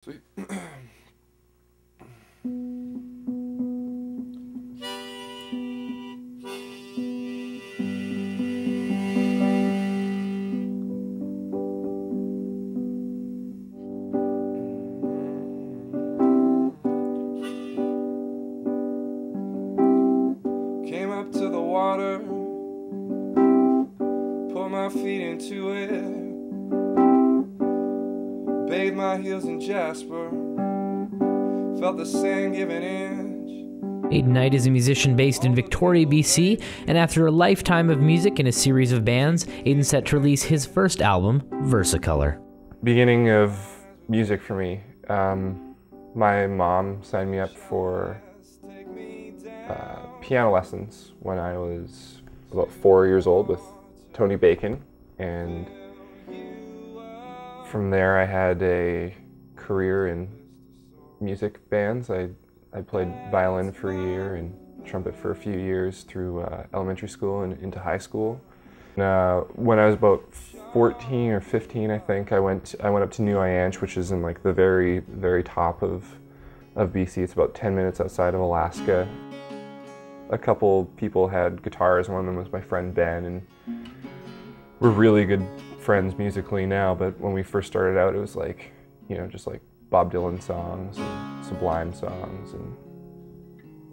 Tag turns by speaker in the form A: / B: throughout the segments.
A: Sweet. Came up to the water, put my feet into it, bathed my heels in jasper, felt the sand give an inch.
B: Aidan Knight is a musician based in Victoria, BC, and after a lifetime of music and a series of bands, Aidan's set to release his first album, Versicolor.
A: Beginning of music for me, my mom signed me up for piano lessons when I was about 4 years old with Tony Bacon, and from there I had a career in music bands. I played violin for a year and trumpet for a few years through elementary school and into high school. When I was about 14 or 15, I think, I went up to New Ianch, which is in like the very, very top of BC. It's about 10 minutes outside of Alaska. A couple people had guitars. One of them was my friend Ben, and we're really good friends musically now, but when we first started out, it was like, you know, just like Bob Dylan songs and Sublime songs and,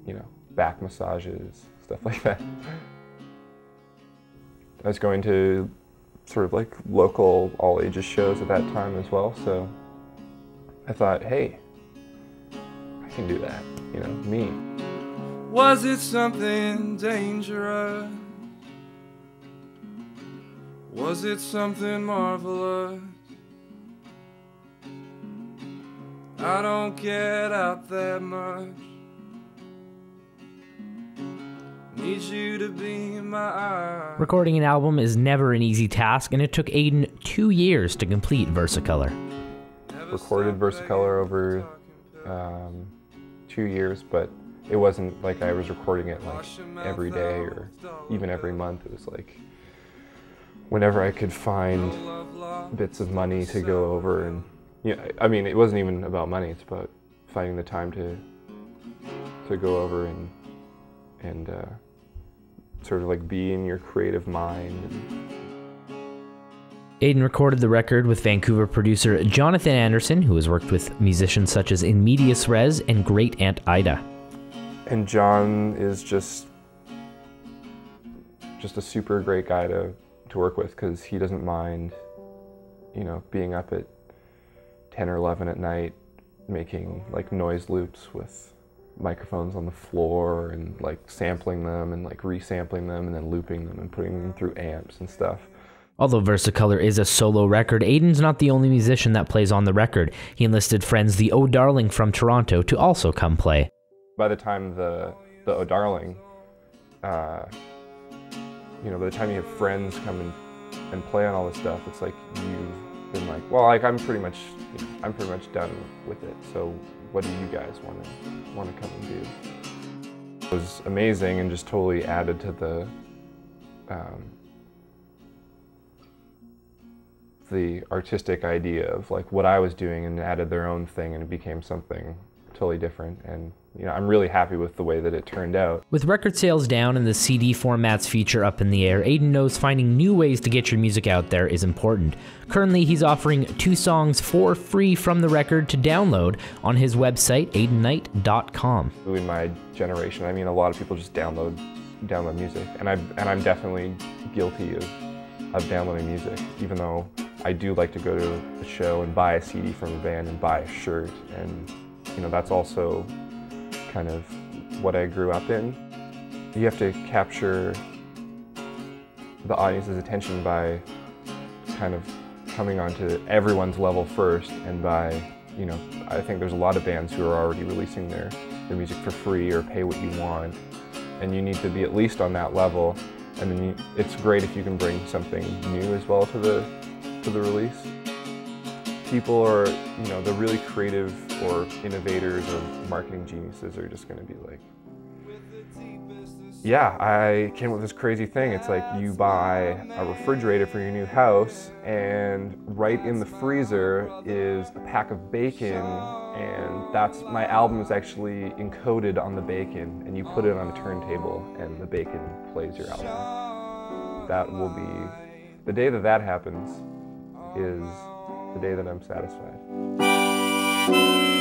A: you know, back massages, stuff like that. I was going to sort of like local all ages shows at that time as well, so I thought, hey, I can do that, you know, me. Was it something dangerous? Was it something marvelous? I don't get out that much. Need you to be in my eyes.
B: Recording an album is never an easy task, and it took Aidan 2 years to complete Versicolor.
A: Recorded Versicolor over 2 years, but it wasn't like I was recording it like every day or even every month. It was like whenever I could find bits of money to go over, and yeah, I mean, it wasn't even about money. It's about finding the time to go over and sort of like be in your creative mind.
B: Aidan recorded the record with Vancouver producer Jonathan Anderson, who has worked with musicians such as In Medias Res and Great Aunt Ida.
A: And John is just a super great guy to work with, because he doesn't mind, you know, being up at 10 or 11 at night making like noise loops with microphones on the floor and like sampling them and like resampling them and then looping them and putting them through amps and stuff.
B: Although Versicolor is a solo record, Aidan's not the only musician that plays on the record. He enlisted friends the Oh Darling from Toronto to also come play.
A: By the time the Oh Darling, you know, by the time you have friends come and play on all this stuff, it's like you've been like, well, like I'm pretty much done with it. So what do you guys want to come and do? It was amazing and just totally added to the artistic idea of like what I was doing, and added their own thing, and it became something totally different. And you know, I'm really happy with the way that it turned out. With
B: record sales down and the CD format's future up in the air, Aidan knows finding new ways to get your music out there is important. Currently, he's offering 2 songs for free from the record to download on his website, aidanknight.com.
A: In my generation, I mean, a lot of people just download music, and I'm definitely guilty of downloading music, even though I do like to go to a show and buy a CD from a band and buy a shirt, and you know, that's also kind of what I grew up in. You have to capture the audience's attention by kind of coming onto everyone's level first, and by, you know, I think there's a lot of bands who are already releasing their music for free or pay what you want, and you need to be at least on that level. And then it's great if you can bring something new as well to the release. People are, you know, the really creative or innovators or marketing geniuses are just going to be like, Yeah, I came up with this crazy thing. It's like you buy a refrigerator for your new house, and right in the freezer is a pack of bacon, and that's my album is actually encoded on the bacon, and you put it on a turntable, and the bacon plays your album. That will be the day that that happens is the day that I'm satisfied.